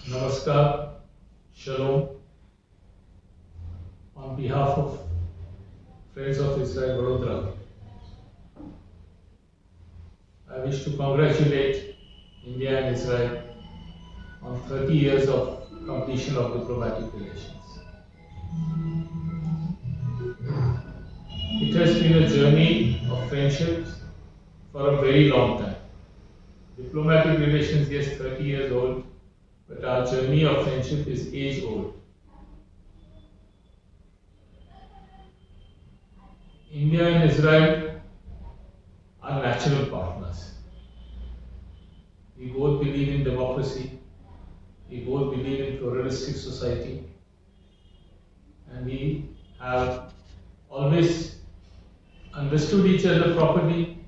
Namaskar, Shalom. On behalf of Friends of Israel Vadodara, I wish to congratulate India and Israel on 30 years of completion of diplomatic relations. It has been a journey of friendships for a very long time. Diplomatic relations, yes, 30 years old, but our journey of friendship is age old. India and Israel are natural partners. We both believe in democracy, we both believe in pluralistic society, and we have always understood each other properly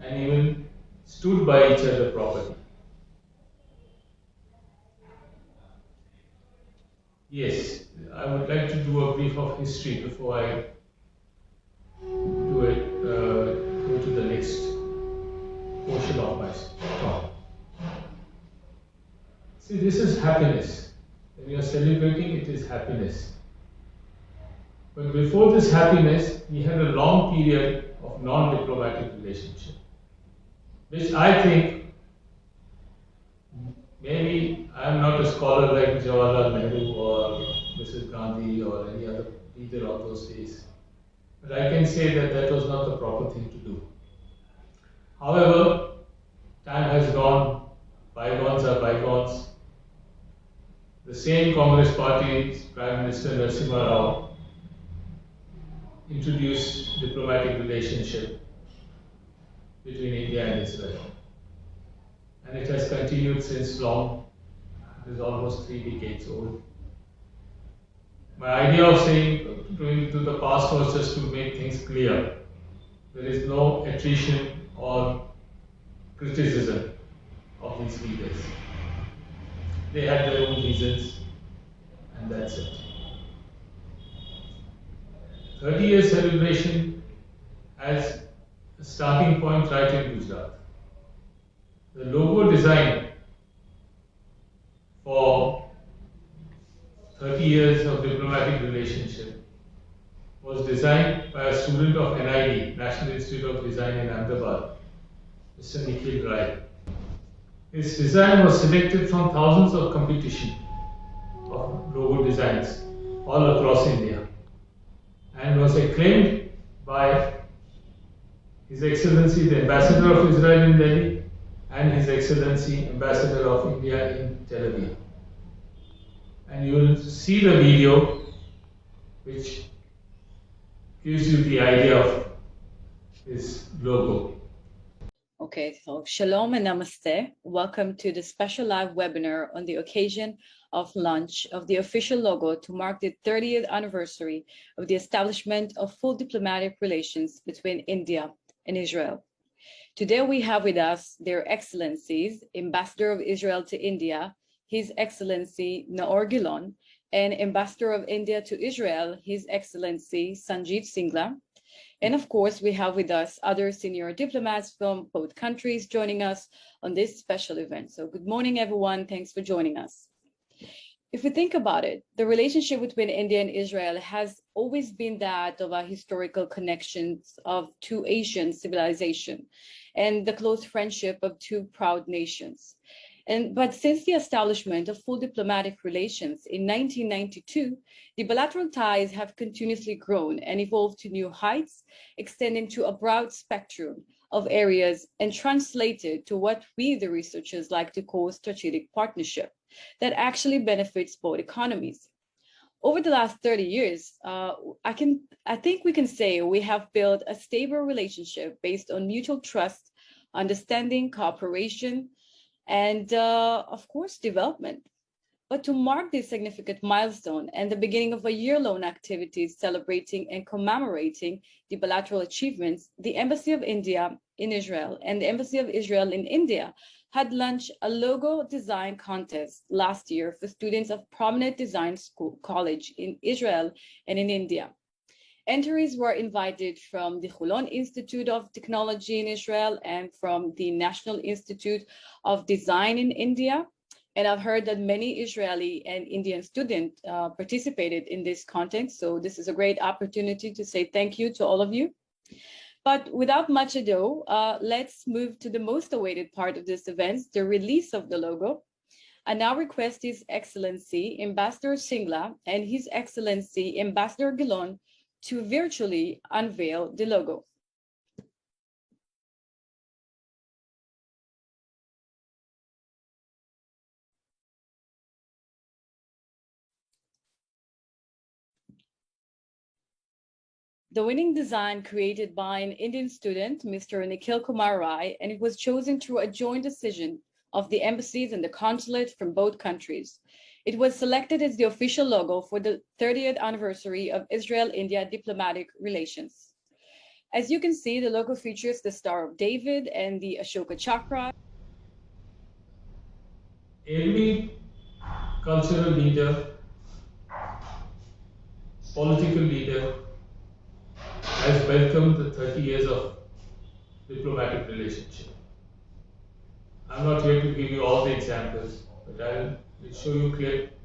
and even stood by each other properly. Yes, I would like to do a brief of history before I go to the next portion of my talk. See, this is happiness. When you are celebrating, it is happiness. But before this happiness, we had a long period of non-diplomatic relationship, which I think, maybe I am not a scholar like Jawaharlal Nehru or Mrs. Gandhi or any other leader of those days, but I can say that that was not the proper thing to do. However, time has gone, bygones are bygones. The same Congress Party's Prime Minister Narasimha Rao introduced diplomatic relationship between India and Israel. And it has continued since long. It is almost 3 decades old. My idea of saying going to the past was just to make things clear. There is no attrition or criticism of these leaders. They had their own reasons, and that's it. 30-year celebration as a starting point right in Gujarat. The logo design for 30 years of diplomatic relationship was designed by a student of NID, National Institute of Design in Ahmedabad, Mr. Nikhil Rai. His design was selected from thousands of competition of logo designs all across India and was acclaimed by His Excellency the Ambassador of Israel in Delhi and His Excellency Ambassador of India in Tel Aviv. And you will see the video which gives you the idea of his logo. Okay, so shalom and namaste. Welcome to the special live webinar on the occasion of launch of the official logo to mark the 30th anniversary of the establishment of full diplomatic relations between India and Israel. Today we have with us their excellencies, Ambassador of Israel to India, His Excellency Naor Gilon, and Ambassador of India to Israel, His Excellency Sanjeev Singla. And of course, we have with us other senior diplomats from both countries joining us on this special event. So good morning, everyone. Thanks for joining us. If we think about it, the relationship between India and Israel has always been that of a historical connections of two Asian civilizations and the close friendship of two proud nations. But since the establishment of full diplomatic relations in 1992, the bilateral ties have continuously grown and evolved to new heights, extending to a broad spectrum of areas and translated to what we, the researchers, like to call strategic partnership that actually benefits both economies. Over the last 30 years, I think we can say we have built a stable relationship based on mutual trust, understanding, cooperation, and of course, development. But to mark this significant milestone and the beginning of a year-long activities celebrating and commemorating the bilateral achievements, the Embassy of India in Israel and the Embassy of Israel in India had launched a logo design contest last year for students of prominent design school college in Israel and in India. Entries were invited from the Holon Institute of Technology in Israel and from the National Institute of Design in India. And I've heard that many Israeli and Indian students participated in this content. So this is a great opportunity to say thank you to all of you. But without much ado, let's move to the most awaited part of this event, the release of the logo. I now request His Excellency Ambassador Singla and His Excellency Ambassador Gilon to virtually unveil the logo. The winning design created by an Indian student, Mr. Nikhil Kumar Rai, and it was chosen through a joint decision of the embassies and the consulate from both countries. It was selected as the official logo for the 30th anniversary of Israel-India diplomatic relations. As you can see, the logo features the Star of David and the Ashoka Chakra. Every cultural leader, political leader has welcomed the 30 years of diplomatic relationship. I'm not here to give you all the examples, but I'll show you a clip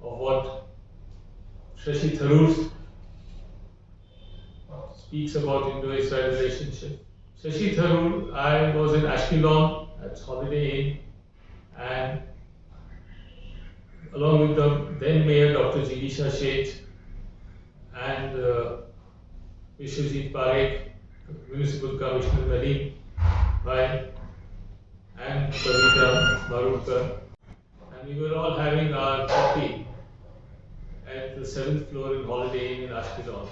of what Shashi Tharoor speaks about Indo-Israel relationship. Shashi Tharoor, I was in Ashkelon at Holiday Inn, and along with the then Mayor Dr. Jigisha Sheth and Vishwajit Parekh, Municipal Commissioner Nadeem Bhai, and Kavita Marudkar, and we were all having our coffee at the 7th floor in Holiday Inn in Ashkelon.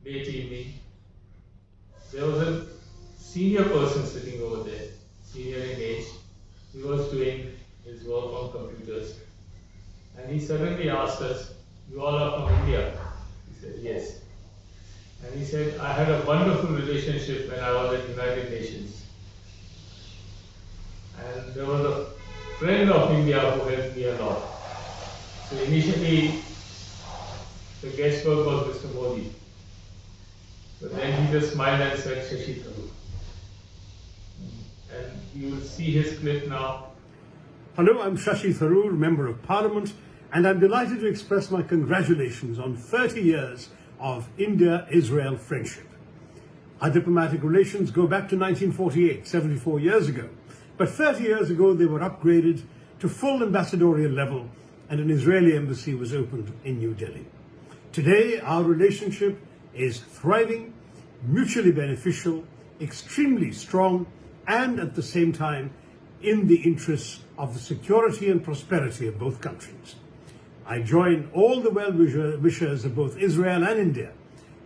Late evening, there was a senior person sitting over there, senior in age. He was doing his work on computers, and he suddenly asked us, "You all are from India?" We said, "Yes." And he said, "I had a wonderful relationship when I was at United Nations. And there was a friend of India who helped me a lot." So initially, the guesswork was Mr. Modi. But then he just smiled and said, "Shashi Tharoor." And you will see his clip now. Hello, I'm Shashi Tharoor, Member of Parliament, and I'm delighted to express my congratulations on 30 years of India-Israel friendship. Our diplomatic relations go back to 1948, 74 years ago. But 30 years ago, they were upgraded to full ambassadorial level, and an Israeli embassy was opened in New Delhi. Today, our relationship is thriving, mutually beneficial, extremely strong, and at the same time, in the interests of the security and prosperity of both countries. I join all the well-wishers of both Israel and India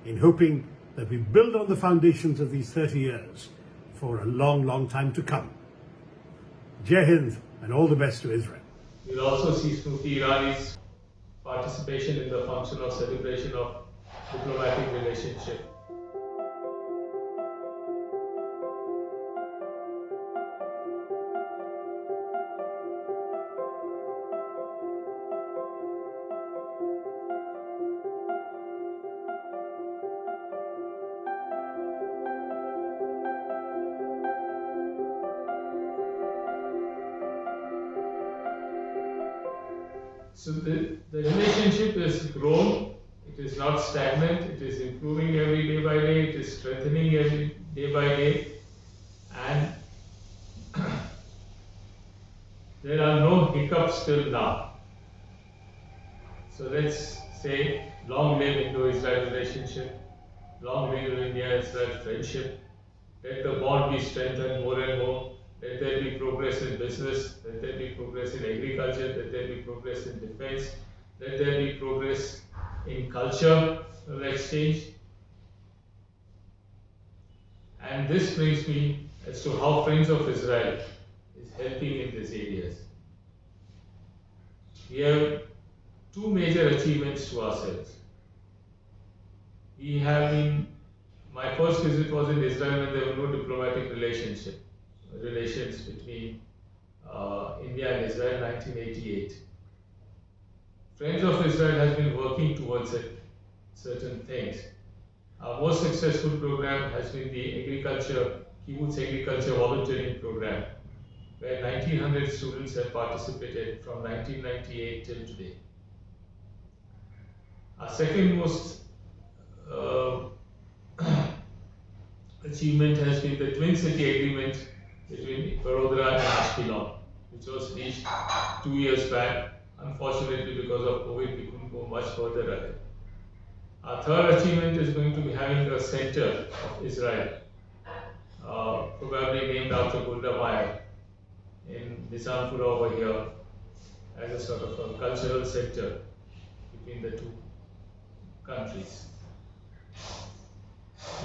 in hoping that we build on the foundations of these 30 years for a long, long time to come. Jai Hind, and all the best to Israel. We'll also see Smriti Irani's participation in the function of celebration of diplomatic relationship. So the relationship is grown, it is not stagnant, it is improving every day by day, it is strengthening every day by day, and there are no hiccups till now. So let's say, long live Indo-Israel relationship, long live India-Israel friendship, let the bond be strengthened more and more. Let there be progress in business, let there be progress in agriculture, let there be progress in defense, let there be progress in culture exchange. And this brings me as to how Friends of Israel is helping in these areas. We have two major achievements to ourselves. My first visit was in Israel when there were no diplomatic relations between India and Israel in 1988. Friends of Israel has been working towards certain things. Our most successful program has been the kibbutz agriculture volunteering program, where 1900 students have participated from 1998 till today. Our second most achievement has been the Twin City Agreement between Vadodara and Ashkelon, which was reached 2 years back. Unfortunately, because of COVID, we couldn't go much further ahead. Our third achievement is going to be having a center of Israel, probably named after Golda Meir in Nizampura over here, as a sort of a cultural center between the two countries.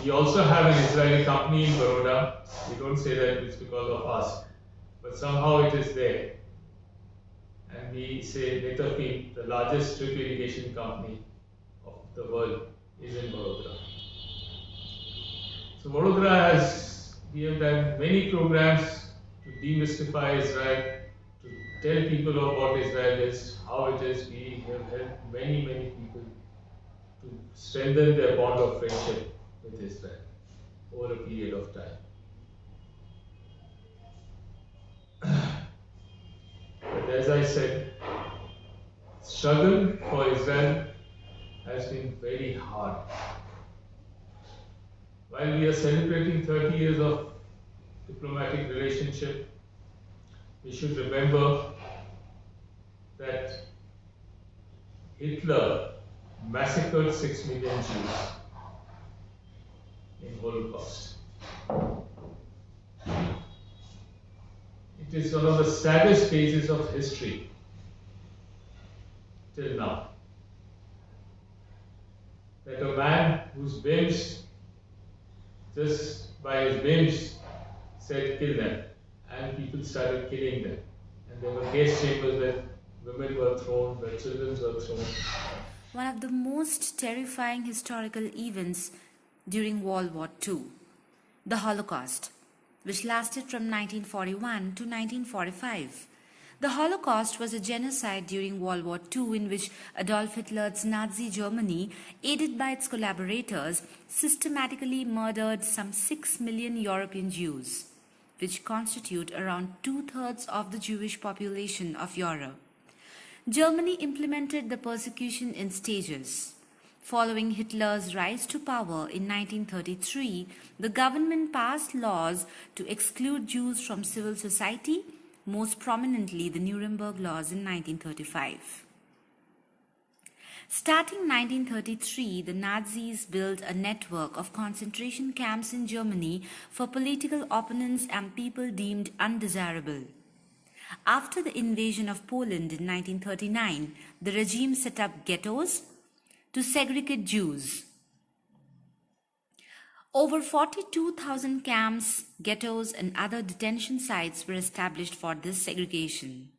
We also have an Israeli company in Baroda. We don't say that it's because of us, but somehow it is there. And we say Netafim, the largest drip irrigation company of the world, is in Vadodara. So Vadodara we have done many programs to demystify Israel, to tell people of what Israel is, how it is. We have helped many people to strengthen their bond of friendship with Israel over a period of time. But as I said, struggle for Israel has been very hard. While we are celebrating 30 years of diplomatic relationship, we should remember that Hitler massacred 6 million Jews in Holocaust. It is one of the saddest pages of history till now, that a man whose whims, just by his whims, said kill them, and people started killing them. And there were gas chambers where women were thrown, where children were thrown. One of the most terrifying historical events during World War II, the Holocaust, which lasted from 1941 to 1945. The Holocaust was a genocide during World War II in which Adolf Hitler's Nazi Germany, aided by its collaborators, systematically murdered some 6 million European Jews, which constitute around 2/3 of the Jewish population of Europe. Germany implemented the persecution in stages. Following Hitler's rise to power in 1933, the government passed laws to exclude Jews from civil society, most prominently the Nuremberg Laws in 1935. Starting 1933, the Nazis built a network of concentration camps in Germany for political opponents and people deemed undesirable. After the invasion of Poland in 1939, the regime set up ghettos to segregate Jews. Over 42,000 camps, ghettos, and other detention sites were established for this segregation.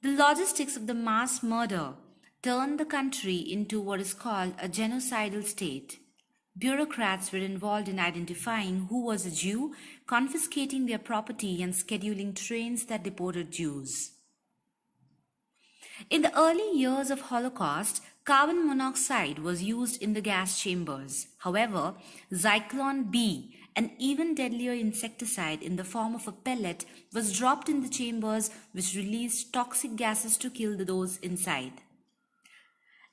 The logistics of the mass murder turned the country into what is called a genocidal state. Bureaucrats were involved in identifying who was a Jew, confiscating their property, and scheduling trains that deported Jews. In the early years of Holocaust, carbon monoxide was used in the gas chambers. However, Zyklon B, an even deadlier insecticide in the form of a pellet, was dropped in the chambers, which released toxic gases to kill those inside.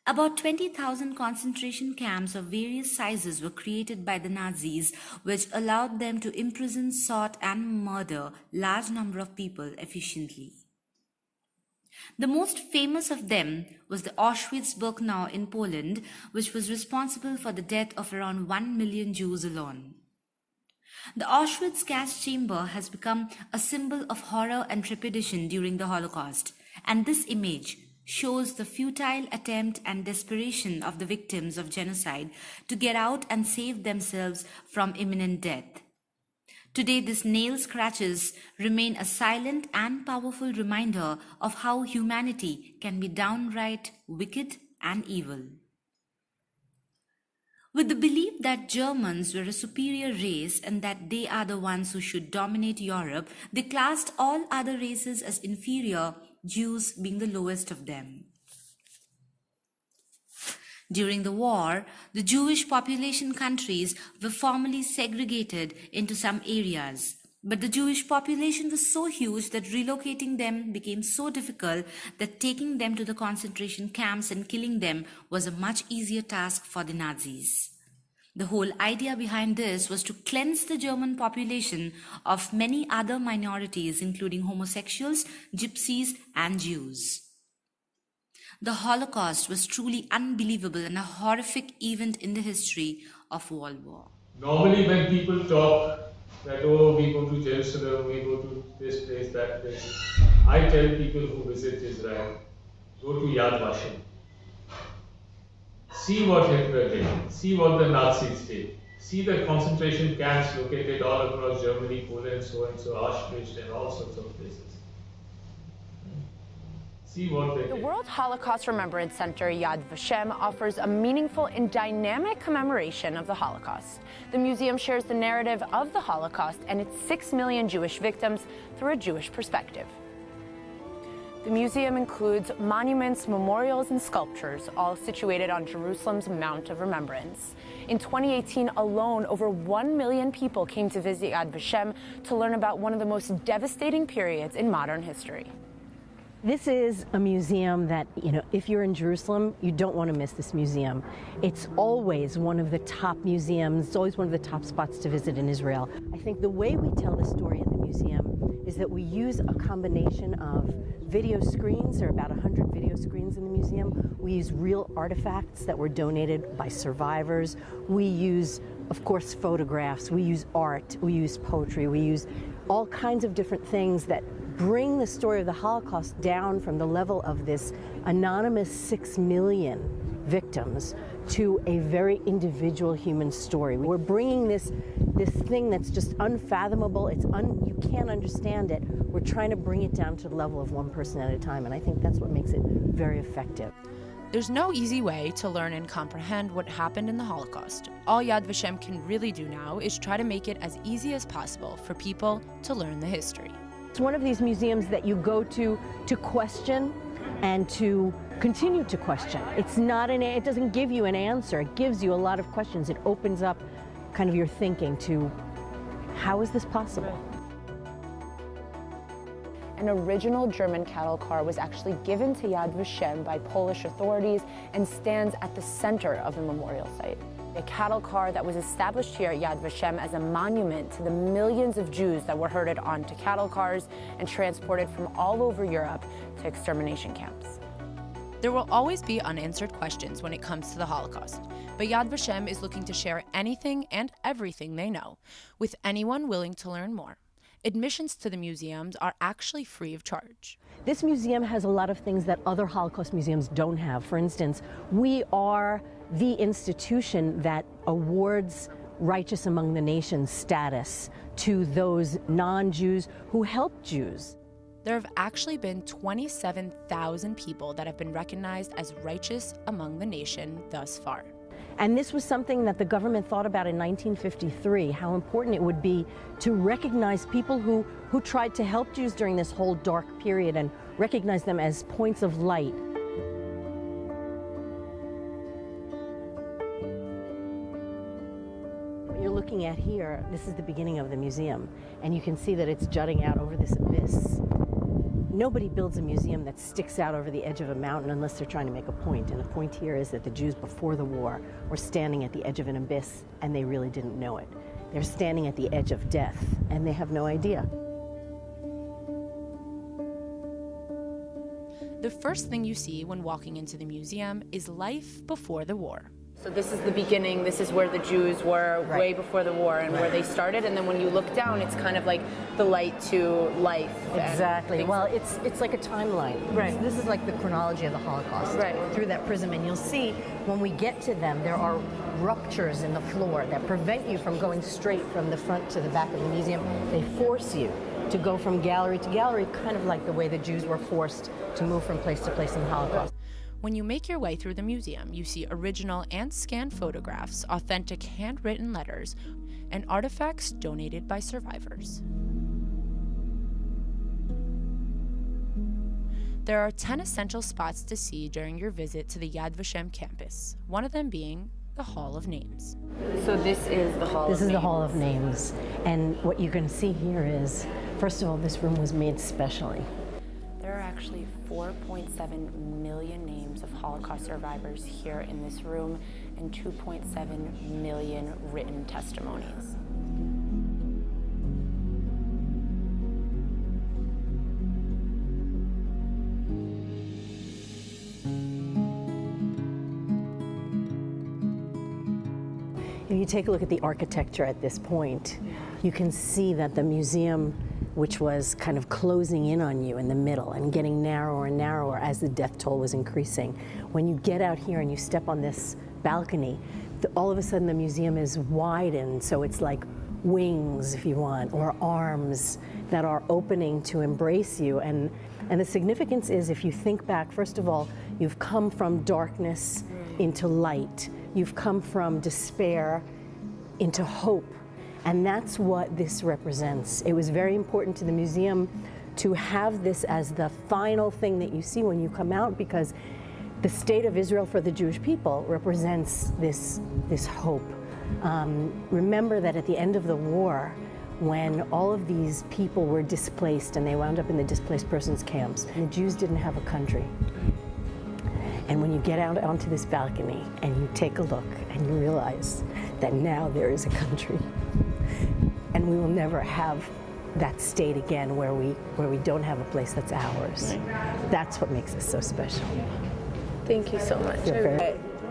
About 20,000 concentration camps of various sizes were created by the Nazis, which allowed them to imprison, sort, and murder large number of people efficiently. The most famous of them was the Auschwitz-Birkenau in Poland, which was responsible for the death of around 1 million Jews alone. The Auschwitz gas chamber has become a symbol of horror and trepidation during the Holocaust, and this image shows the futile attempt and desperation of the victims of genocide to get out and save themselves from imminent death. Today, these nail scratches remain a silent and powerful reminder of how humanity can be downright wicked and evil. With the belief that Germans were a superior race and that they are the ones who should dominate Europe, they classed all other races as inferior, Jews being the lowest of them. During the war, the Jewish population countries were formally segregated into some areas. But the Jewish population was so huge that relocating them became so difficult that taking them to the concentration camps and killing them was a much easier task for the Nazis. The whole idea behind this was to cleanse the German population of many other minorities, including homosexuals, gypsies, and Jews. The Holocaust was truly unbelievable and a horrific event in the history of World War. Normally when people talk that, oh, we go to Jerusalem, we go to this place, that place, I tell people who visit Israel, go to Yad Vashem. See what Hitler did, see what the Nazis did, see the concentration camps located all across Germany, Poland, so and so, Auschwitz, and all sorts of places. See what they did. The World Holocaust Remembrance Center Yad Vashem offers a meaningful and dynamic commemoration of the Holocaust. The museum shares the narrative of the Holocaust and its 6 million Jewish victims through a Jewish perspective. The museum includes monuments, memorials, and sculptures, all situated on Jerusalem's Mount of Remembrance. In 2018 alone, over 1 million people came to visit Yad Vashem to learn about one of the most devastating periods in modern history. This is a museum that, if you're in Jerusalem, you don't want to miss this museum. It's always one of the top museums. It's always one of the top spots to visit in Israel. I think the way we tell the story in the museum is that we use a combination of video screens. There are about 100 video screens in the museum. We use real artifacts that were donated by survivors. We use, of course, photographs. We use art. We use poetry. We use all kinds of different things that bring the story of the Holocaust down from the level of this anonymous 6 million victims to a very individual human story. We're bringing this thing that's just unfathomable. You can't understand it. We're trying to bring it down to the level of one person at a time, and I think that's what makes it very effective. There's no easy way to learn and comprehend what happened in the Holocaust. All Yad Vashem can really do now is try to make it as easy as possible for people to learn the history. It's one of these museums that you go to question and to continue to question. It doesn't give you an answer. It gives you a lot of questions. It opens up kind of your thinking to, how is this possible? An original German cattle car was actually given to Yad Vashem by Polish authorities and stands at the center of the memorial site. A cattle car that was established here at Yad Vashem as a monument to the millions of Jews that were herded onto cattle cars and transported from all over Europe to extermination camps. There will always be unanswered questions when it comes to the Holocaust, but Yad Vashem is looking to share anything and everything they know with anyone willing to learn more. Admissions to the museums are actually free of charge. This museum has a lot of things that other Holocaust museums don't have. For instance, we are the institution that awards righteous among the nations status to those non-Jews who helped Jews. There have actually been 27,000 people that have been recognized as righteous among the nation thus far. And this was something that the government thought about in 1953, how important it would be to recognize people who tried to help Jews during this whole dark period and recognize them as points of light. What you're looking at here, this is the beginning of the museum, and you can see that it's jutting out over this abyss. Nobody builds a museum that sticks out over the edge of a mountain unless they're trying to make a point. And the point here is that the Jews before the war were standing at the edge of an abyss, and they really didn't know it. They're standing at the edge of death, and they have no idea. The first thing you see when walking into the museum is life before the war. So this is the beginning, this is where the Jews were way before the war and where they started, and then when you look down, it's kind of like the light to life. Exactly. Well, it's like a timeline. Right. This is like the chronology of the Holocaust. Right. Through that prism, and you'll see when we get to them, there are ruptures in the floor that prevent you from going straight from the front to the back of the museum. They force you to go from gallery to gallery, kind of like the way the Jews were forced to move from place to place in the Holocaust. When you make your way through the museum, you see original and scanned photographs, authentic handwritten letters, and artifacts donated by survivors. There are 10 essential spots to see during your visit to the Yad Vashem campus, one of them being the Hall of Names. So this is the Hall of Names. This is the Hall of Names. And what you can see here is, first of all, this room was made specially. There are actually 4.7 million names of Holocaust survivors here in this room and 2.7 million written testimonies. If you take a look at the architecture at this point, you can see that the museum, which was kind of closing in on you in the middle and getting narrower and narrower as the death toll was increasing. When you get out here and you step on this balcony, all of a sudden the museum is widened, so it's like wings, if you want, or arms that are opening to embrace you. And the significance is, if you think back, first of all, you've come from darkness into light. You've come from despair into hope. And that's what this represents. It was very important to the museum to have this as the final thing that you see when you come out, because the state of Israel for the Jewish people represents this hope. Remember that at the end of the war, when all of these people were displaced and they wound up in the displaced persons camps, the Jews didn't have a country. And when you get out onto this balcony and you take a look and you realize that now there is a country, and we will never have that state again where we don't have a place that's ours. That's what makes us so special. Thank you so much.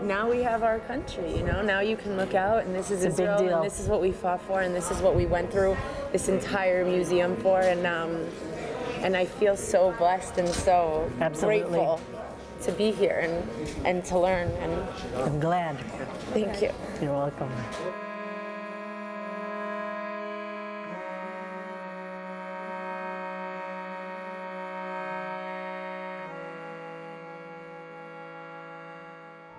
Now we have our country, you know. Now you can look out, and this is It's a big Israel, deal. and this is what we fought for, and this is what we went through this entire museum for, and I feel so blessed and so Absolutely. grateful to be here and to learn. And I'm glad. thank you. You're welcome.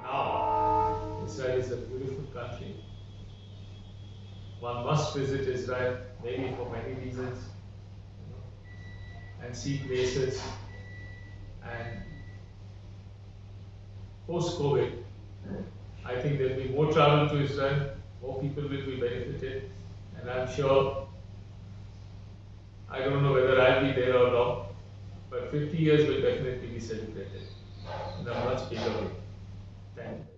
Now, Israel is a beautiful country. One must visit Israel, maybe for many reasons, and see places. And post-COVID, I think there will be more travel to Israel, more people will be benefited, and I'm sure, I don't know whether I'll be there or not, but 50 years will definitely be celebrated in a much bigger way. Thank you.